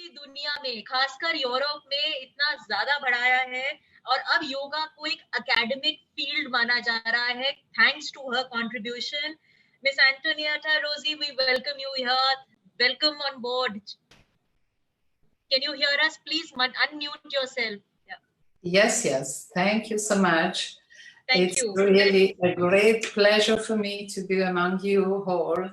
पूरी दुनिया में, खासकर यूरोप में इतना ज्यादा बढ़ाया है और अब योगा को एक एकेडमिक फील्ड माना जा रहा है, thanks to her contribution. Miss Antonietta, Rozzi, we welcome you here. Welcome on board. Can you hear us? Please unmute yourself. Yeah. Yes. Thank you so much. Thank you. It's really a great pleasure for me to be among you all.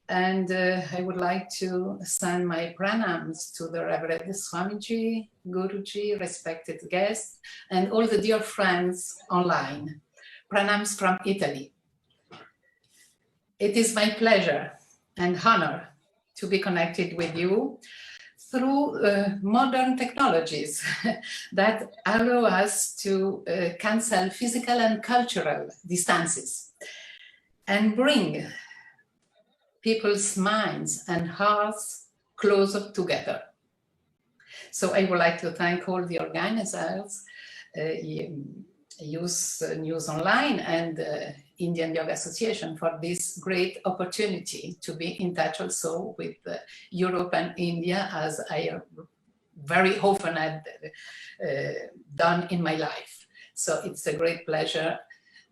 And I would like to send my pranams to the Reverend Swamiji, Guruji, respected guests, and all the dear friends online. Pranams from Italy. It is my pleasure and honor to be connected with you through modern technologies that allow us to cancel physical and cultural distances and bring people's minds and hearts closer together. So I would like to thank all the organizers, Youth News Online and Indian Yoga Association for this great opportunity to be in touch also with Europe and India, as I very often had done in my life. So it's a great pleasure,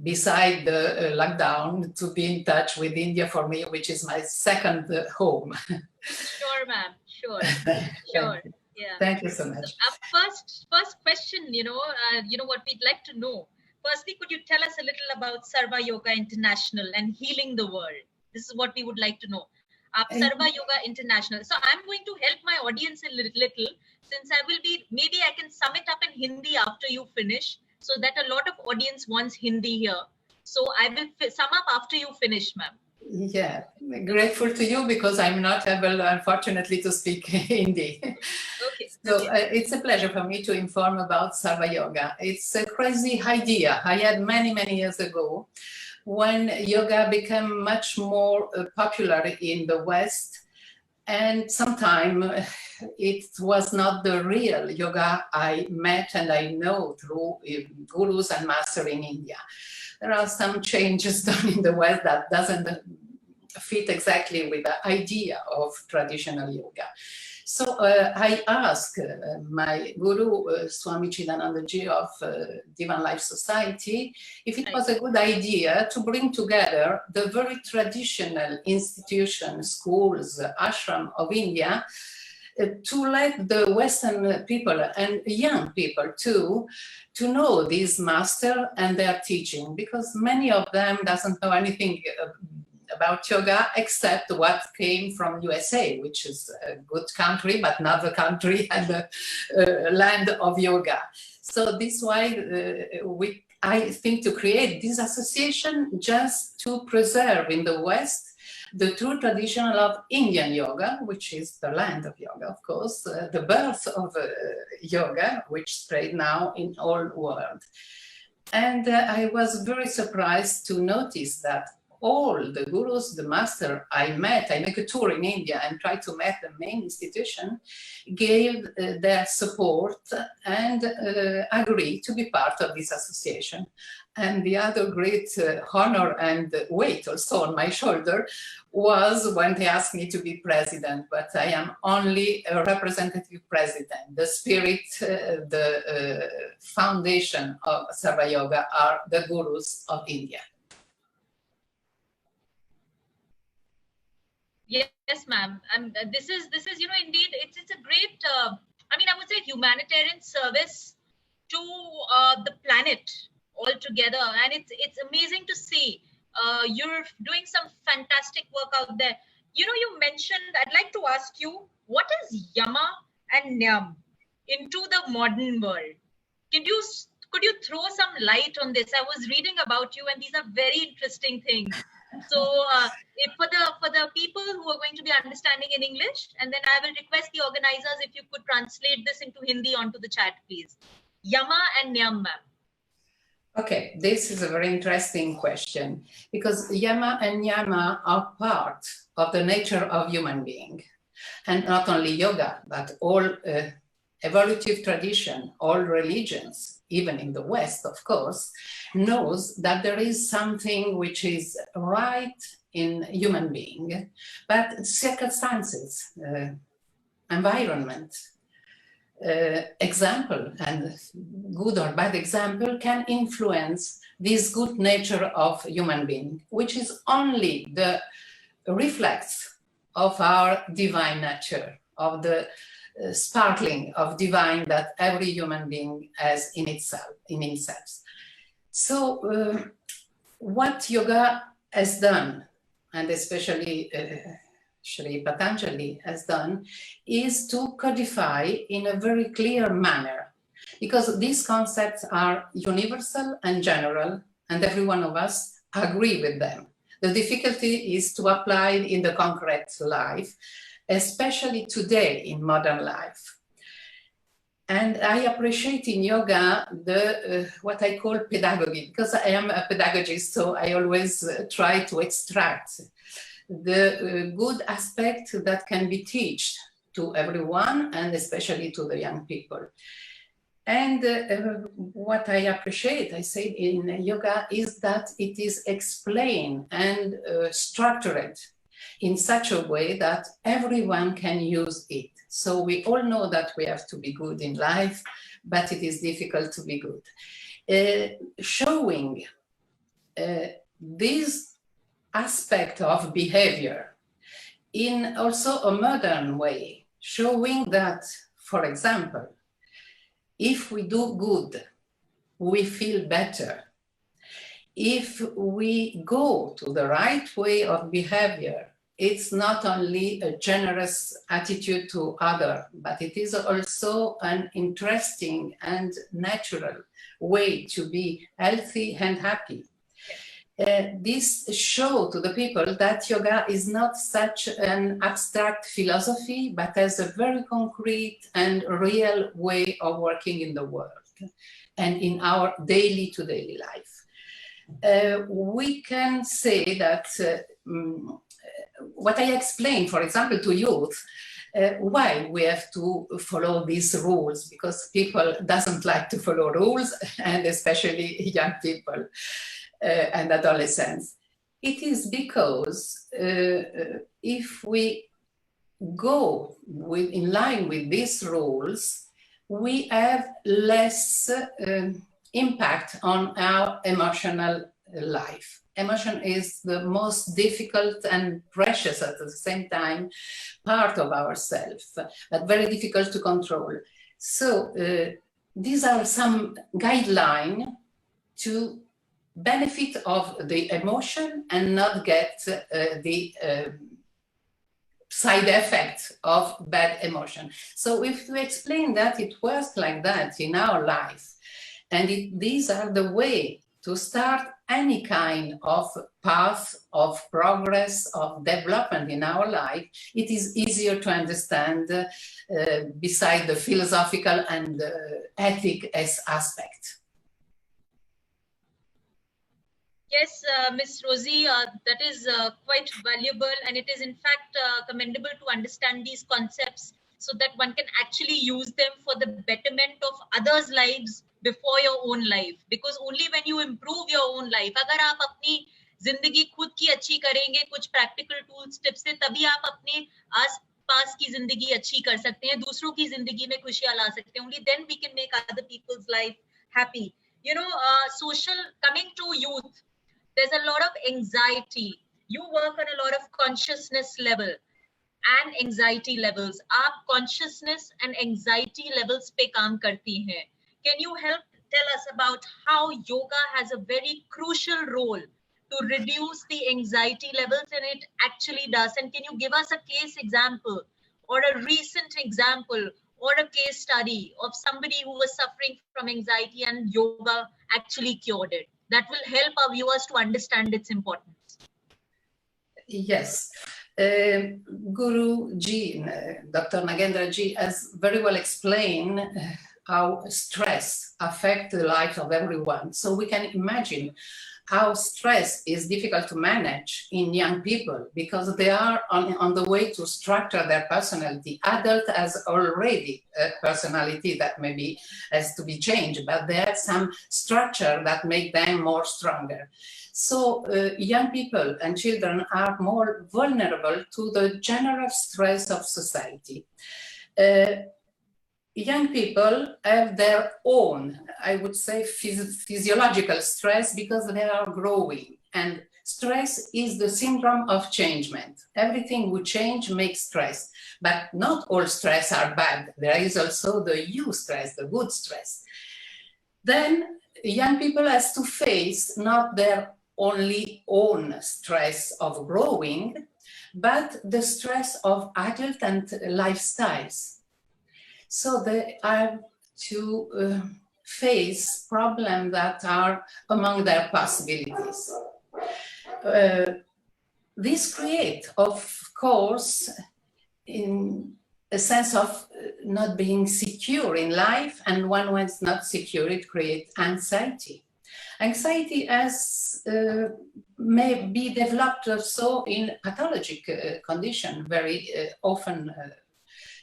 beside the lockdown, to be in touch with India for me, which is my second home. Sure, ma'am. Sure. Yeah. Thank you so much. So, first question, what we'd like to know. Firstly, could you tell us a little about Srava Yoga International and healing the world? This is what we would like to know. Srava Yoga International. So I'm going to help my audience a little, since maybe I can sum it up in Hindi after you finish, so that a lot of audience wants Hindi here. So I will sum up after you finish, ma'am. Yeah, grateful to you, because I'm not able, unfortunately, to speak Hindi. Okay. So it's a pleasure for me to inform about Srava Yoga. It's a crazy idea I had many years ago, when yoga became much more popular in the West, and sometimes it was not the real yoga I met and I know through gurus and masters in India. There are some changes done in the West that doesn't fit exactly with the idea of traditional yoga. So I asked my guru, Swami Chidanandaji of Divine Life Society, if it was a good idea to bring together the very traditional institutions, schools, ashram of India, to let the Western people and young people too, to know these masters and their teaching, because many of them doesn't know anything about yoga except what came from USA, which is a good country, but not the country and the land of yoga. So this is why I think to create this association, just to preserve in the West the true tradition of Indian yoga, which is the land of yoga, of course, the birth of yoga, which spread now in all world. And I was very surprised to notice that all the gurus, the master I met, I make a tour in India and try to meet the main institution, gave their support and agreed to be part of this association. And the other great honor and weight also on my shoulder was when they asked me to be president, but I am only a representative president. The spirit, the foundation of Srava Yoga are the gurus of India. Yes, ma'am. And this is, indeed, it's a great, I would say humanitarian service to the planet altogether. And it's amazing to see you're doing some fantastic work out there. You mentioned, I'd like to ask you, what is Yama and Nyam into the modern world? Could you throw some light on this? I was reading about you, and these are very interesting things. So for the people who are going to be understanding in English, and then I will request the organizers if you could translate this into Hindi onto the chat, please. Yama and Nyam, ma'am. Okay, this is a very interesting question, because Yama and Nyama are part of the nature of human being. And not only yoga, but all evolutive tradition, all religions, even in the West, of course, knows that there is something which is right in human being, but circumstances environment, example and good or bad example can influence this good nature of human being, which is only the reflex of our divine nature, of the sparkling of divine that every human being has in itself. So what yoga has done, and especially Sri Patanjali has done, is to codify in a very clear manner, because these concepts are universal and general, and every one of us agree with them. The difficulty is to apply it in the concrete life, especially today in modern life. And I appreciate in yoga the what I call pedagogy, because I am a pedagogist, so I always try to extract the good aspect that can be taught to everyone, and especially to the young people. And what I appreciate, I say, in yoga is that it is explained and structured in such a way that everyone can use it. So we all know that we have to be good in life, but it is difficult to be good. Showing this aspect of behavior in also a modern way, showing that, for example, if we do good, we feel better. If we go to the right way of behavior, it's not only a generous attitude to others, but it is also an interesting and natural way to be healthy and happy. This shows to the people that yoga is not such an abstract philosophy, but as a very concrete and real way of working in the world and in our daily to daily life. We can say that what I explained, for example, to youth, why we have to follow these rules, because people doesn't like to follow rules, and especially young people. And adolescents. It is because if we go in line with these rules, we have less impact on our emotional life. Emotion is the most difficult and precious at the same time part of ourselves, but very difficult to control. So these are some guidelines to benefit of the emotion and not get the side effect of bad emotion. So if we explain that it works like that in our life, and these are the way to start any kind of path of progress, of development in our life, it is easier to understand beside the philosophical and ethic aspect. Yes, Ms. Rozzi, that is quite valuable, and it is in fact commendable to understand these concepts so that one can actually use them for the betterment of others' lives before your own life. Because only when you improve your own life, अगर आप अपनी जिंदगी खुद की अच्छी करेंगे कुछ practical tools, tips से, तभी आप अपने आस-पास की जिंदगी अच्छी कर सकते हैं, दूसरों की जिंदगी में खुशियां ला सकते हैं. Only then we can make other people's life happy. You know, coming to youth, there's a lot of anxiety. You work on a lot of consciousness level and anxiety levels. आप consciousness and anxiety levels पे काम करती हैं. Can you tell us about how yoga has a very crucial role to reduce the anxiety levels, and it actually does? And can you give us a case example or a recent example or a case study of somebody who was suffering from anxiety and yoga actually cured it? That will help our viewers to understand its importance. Yes. Guru Ji, Dr. Nagendra Ji has very well explained how stress affects the life of everyone. So we can imagine how stress is difficult to manage in young people because they are on the way to structure their personality. Adult has already a personality that maybe has to be changed, but they have some structure that make them more stronger. So young people and children are more vulnerable to the general stress of society. Young people have their own, I would say, physiological stress because they are growing. And stress is the syndrome of changement. Everything we change makes stress, but not all stress are bad. There is also the eustress, the good stress. Then young people has to face not their only own stress of growing, but the stress of adult and lifestyles. So they have to face problems that are among their possibilities. This creates, of course, in a sense of not being secure in life, and when one's not secure, it creates anxiety. Anxiety may be developed also in pathologic condition, very often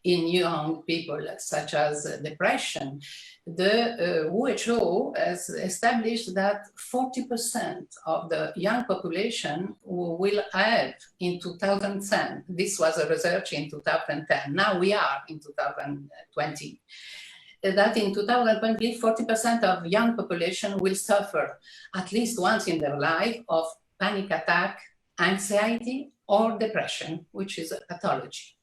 in young people, such as depression. The WHO has established that 40% of the young population will have in 2010. This was a research in 2010. Now we are in 2020. That in 2020, 40% of young population will suffer at least once in their life of panic attack, anxiety, or depression, which is a pathology.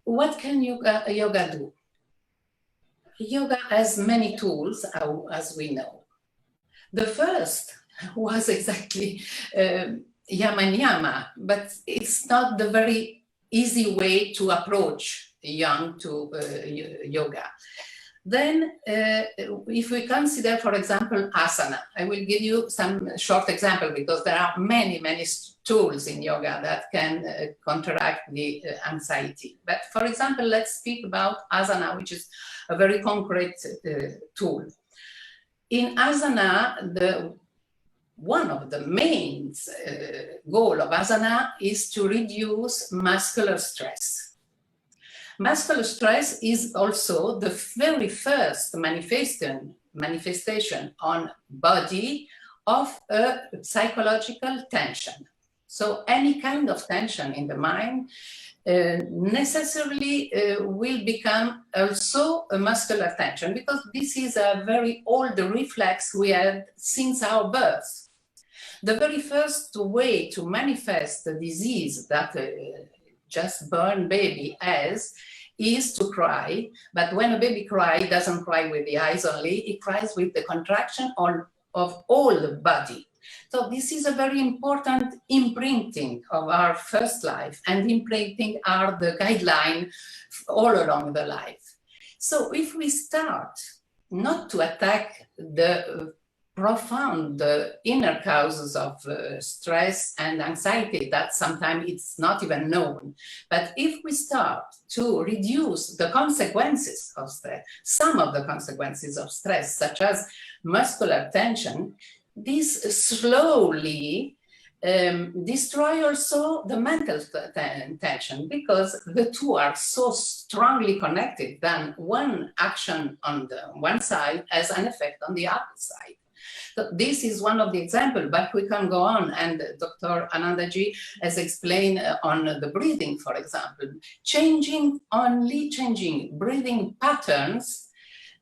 What can yoga do? Yoga has many tools, as we know. The first was exactly yama and yama, but it's not the very easy way to approach young to yoga. Then, if we consider, for example, asana, I will give you some short example because there are many, many tools in yoga that can counteract the anxiety. But for example, let's speak about asana, which is a very concrete tool. In asana, one of the main goal of asana is to reduce muscular stress. Muscular stress is also the very first manifestation on body of a psychological tension. So any kind of tension in the mind necessarily will become also a muscular tension, because this is a very old reflex we had since our birth. The very first way to manifest the disease that just born baby has is to cry, but when a baby cries, it doesn't cry with the eyes only, it cries with the contraction of all the body. So this is a very important imprinting of our first life, and imprinting are the guideline all along the life. So if we start not to attack the profound inner causes of stress and anxiety that sometimes it's not even known, but if we start to reduce the consequences of stress, some of the consequences of stress, such as muscular tension, this slowly destroy also the mental tension, because the two are so strongly connected that one action on the one side has an effect on the other side. So this is one of the examples, but we can go on, and Dr. Anandaji has explained on the breathing, for example. Only changing breathing patterns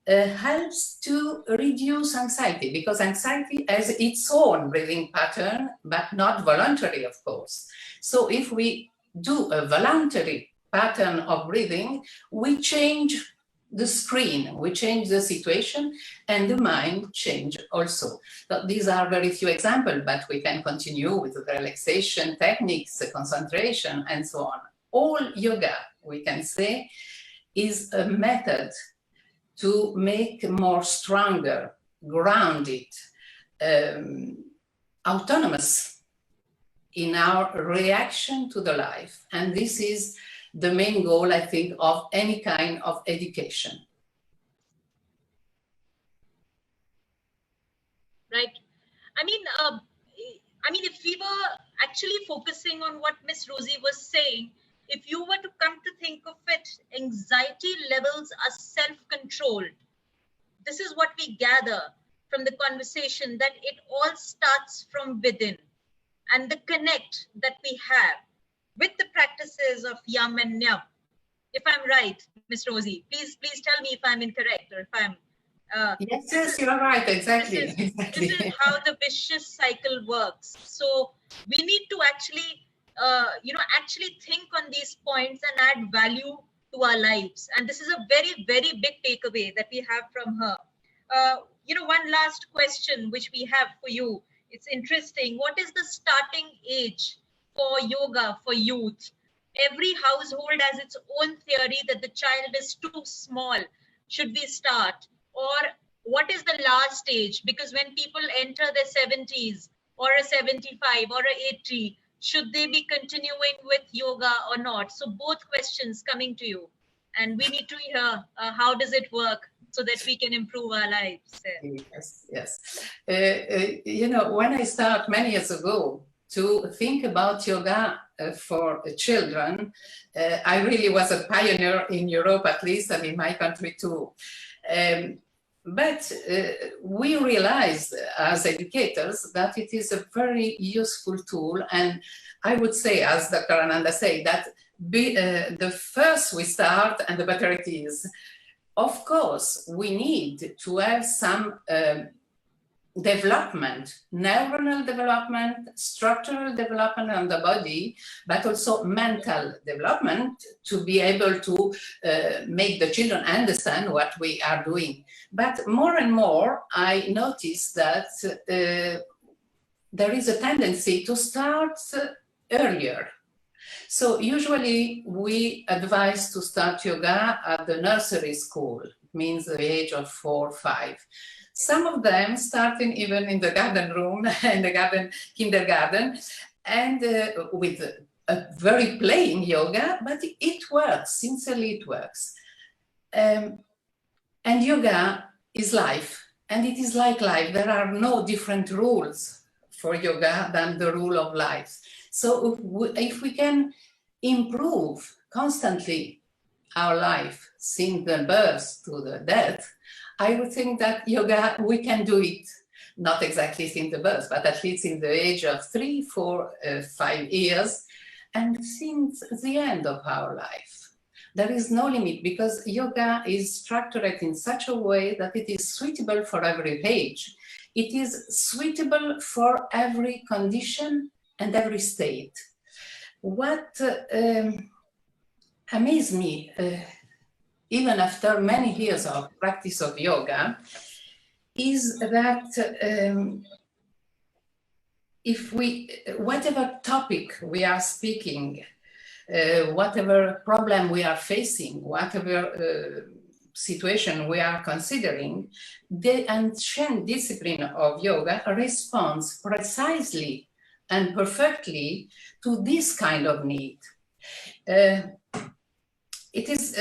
helps to reduce anxiety, because anxiety has its own breathing pattern, but not voluntary, of course. So if we do a voluntary pattern of breathing, we change the screen, we change the situation, and the mind change also. So these are very few examples, but we can continue with the relaxation techniques, the concentration, and so on. All yoga, we can say, is a method to make more stronger, grounded, autonomous in our reaction to the life. And this is the main goal, I think, of any kind of education. Right. I mean, if we were actually focusing on what Miss Rozzi was saying, if you were to come to think of it, anxiety levels are self-controlled. This is what we gather from the conversation, that it all starts from within, and the connect that we have with the practices of yam and nyam if I'm right, Miss Rozzi. Please tell me if I'm incorrect or if I'm. Yes, you're right. Exactly. This is how the vicious cycle works. So we need to actually, actually think on these points and add value to our lives. And this is a very, very big takeaway that we have from her. One last question which we have for you. It's interesting. What is the starting age for yoga for youth? Every household has its own theory that the child is too small. Should we start? Or what is the last age? Because when people enter their 70s or a 75 or a 80, should they be continuing with yoga or not? So both questions coming to you. And we need to hear how does it work so that we can improve our lives. Yes. When I started many years ago to think about yoga for children, I really was a pioneer in Europe, at least, and in my country too. But we realized as educators that it is a very useful tool. And I would say, as Dr. Ananda said, that the first we start and the better it is. Of course, we need to have some development, neuronal development, structural development on the body, but also mental development to be able to make the children understand what we are doing. But more and more, I notice that there is a tendency to start earlier. So usually we advise to start yoga at the nursery school, means the age of 4 or 5. Some of them starting even in the garden room, in the kindergarten, and with a very playing yoga, but it works, sincerely it works. And yoga is life, and it is like life. There are no different rules for yoga than the rule of life. So if we can improve constantly our life since the birth to the death, I would think that yoga, we can do it, not exactly since the birth, but at least in the age of 3, 4, 5 years, and since the end of our life. There is no limit because yoga is structured in such a way that it is suitable for every age. It is suitable for every condition and every state. What amazed me, even after many years of practice of yoga, is that whatever topic we are speaking, whatever problem we are facing, whatever situation we are considering, the ancient discipline of yoga responds precisely and perfectly to this kind of need. It is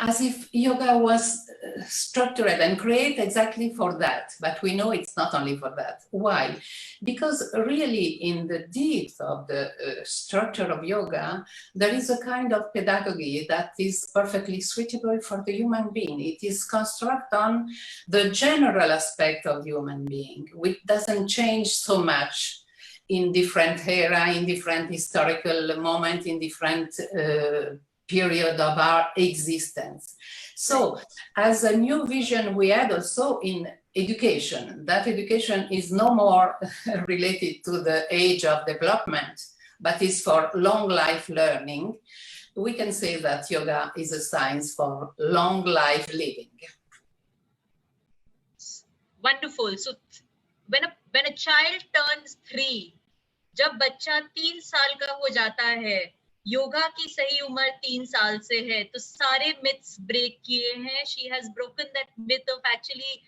as if yoga was structured and created exactly for that, but we know it's not only for that. Why? Because really in the depth of the structure of yoga, there is a kind of pedagogy that is perfectly suitable for the human being. It is constructed on the general aspect of human being, which doesn't change so much in different era, in different historical moment, in different period of our existence. So as a new vision we had also in education, that education is no more related to the age of development, but is for long life learning. We can say that yoga is a science for long life living. Wonderful. So when a child turns 3, जब बच्चा 3 साल का हो जाता है, योगा की सही उम्र 3 साल से है, तो सारे myths break किए हैं. She has broken that myth of actually,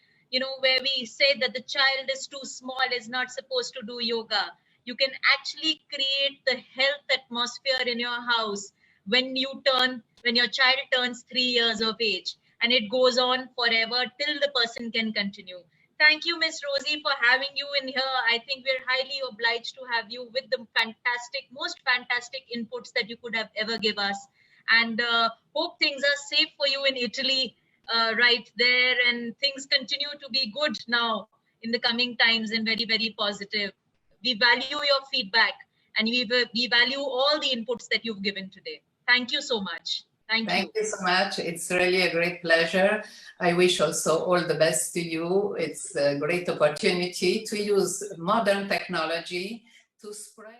where we say that the child is too small, is not supposed to do yoga. You can actually create the health atmosphere in your house when your child turns 3 years of age, and it goes on forever till the person can continue. Thank you, Ms. Rozzi, for having you in here. I think we're highly obliged to have you with the most fantastic inputs that you could have ever give us. And hope things are safe for you in Italy right there, and things continue to be good now in the coming times and very, very positive. We value your feedback, and we value all the inputs that you've given today. Thank you so much. Thank you. Thank you so much. It's really a great pleasure. I wish also all the best to you. It's a great opportunity to use modern technology to spread